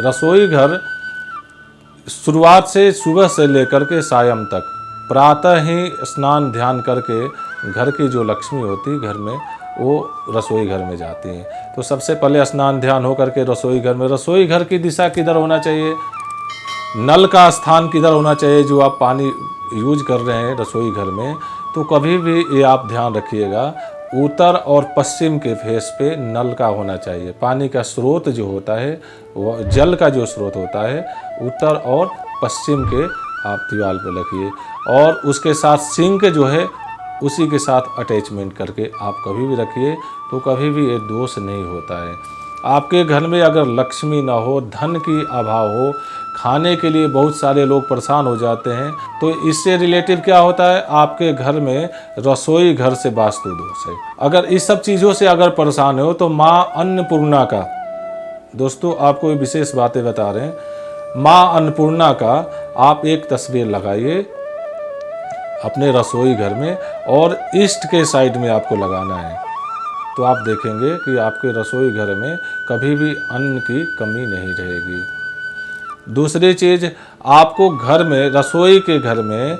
रसोई घर शुरुआत से सुबह से लेकर के सायं तक प्रातः ही स्नान ध्यान करके घर की जो लक्ष्मी होती घर में वो रसोई घर में जाती हैं। तो सबसे पहले स्नान ध्यान हो करके रसोई घर में, रसोई घर की दिशा किधर होना चाहिए, नल का स्थान किधर होना चाहिए, जो आप पानी यूज कर रहे हैं रसोई घर में, तो कभी भी ये आप ध्यान रखिएगा उत्तर और पश्चिम के फेस पे नल का होना चाहिए। पानी का स्रोत जो होता है, वो जल का जो स्रोत होता है उत्तर और पश्चिम के आप दीवार पे रखिए, और उसके साथ सिंक जो है उसी के साथ अटैचमेंट करके आप कभी भी रखिए, तो कभी भी ये दोष नहीं होता है। आपके घर में अगर लक्ष्मी ना हो, धन की अभाव हो, खाने के लिए बहुत सारे लोग परेशान हो जाते हैं, तो इससे रिलेटिव क्या होता है, आपके घर में रसोई घर से वास्तु दोष है। अगर इस सब चीज़ों से अगर परेशान हो तो माँ अन्नपूर्णा का, दोस्तों आपको विशेष बातें बता रहे हैं, माँ अन्नपूर्णा का आप एक तस्वीर लगाइए अपने रसोई घर में, और ईस्ट के साइड में आपको लगाना है। तो आप देखेंगे कि आपके रसोई घर में कभी भी अन्न की कमी नहीं रहेगी। दूसरी चीज़, आपको घर में, रसोई के घर में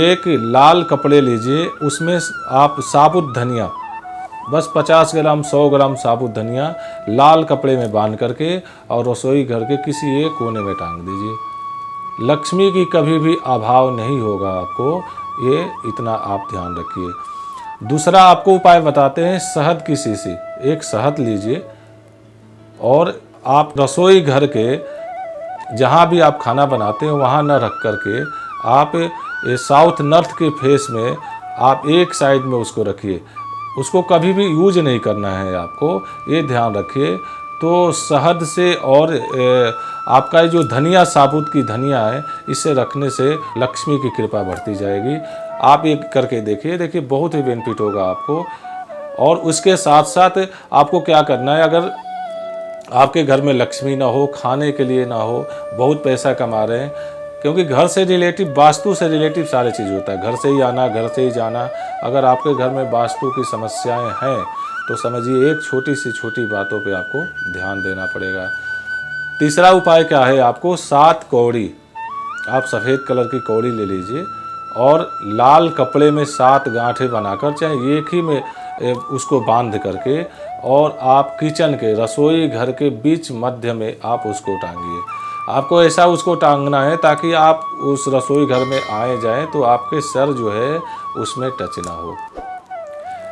एक लाल कपड़े लीजिए, उसमें आप साबुत धनिया, बस 50 ग्राम 100 ग्राम साबुत धनिया लाल कपड़े में बांध करके और रसोई घर के किसी एक कोने में टांग दीजिए। लक्ष्मी की कभी भी अभाव नहीं होगा आपको, ये इतना आप ध्यान रखिए। दूसरा आपको उपाय बताते हैं, शहद की शीशी, एक शहद लीजिए और आप रसोई घर के जहाँ भी आप खाना बनाते हैं वहाँ न रख करके आप ये साउथ नॉर्थ के फेस में आप एक साइड में उसको रखिए। उसको कभी भी यूज नहीं करना है आपको, ये ध्यान रखिए। तो शहद से और आपका जो धनिया, साबुत की धनिया है, इसे रखने से लक्ष्मी की कृपा बढ़ती जाएगी। आप ये करके देखिए बहुत ही बेनिफिट होगा आपको। और उसके साथ साथ आपको क्या करना है, अगर आपके घर में लक्ष्मी ना हो, खाने के लिए ना हो, बहुत पैसा कमा रहे हैं, क्योंकि घर से रिलेटिव, वास्तु से रिलेटिव सारे चीज़ होता है, घर से ही आना, घर से ही जाना। अगर आपके घर में वास्तु की समस्याएं हैं तो समझिए एक छोटी सी छोटी बातों पे आपको ध्यान देना पड़ेगा। तीसरा उपाय क्या है, आपको 7 कौड़ी, आप सफ़ेद कलर की कौड़ी ले लीजिए और लाल कपड़े में 7 गांठें बनाकर, चाहे एक ही में उसको बांध करके, और आप किचन के, रसोई घर के बीच मध्य में आप उसको टांगिए। आपको ऐसा उसको टांगना है ताकि आप उस रसोई घर में आए जाएं तो आपके सर जो है उसमें टच ना हो।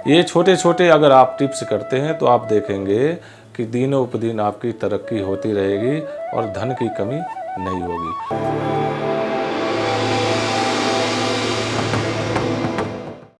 ये छोटे छोटे अगर आप टिप्स करते हैं तो आप देखेंगे कि दिनों उपदिन आपकी तरक्की होती रहेगी और धन की कमी नहीं होगी।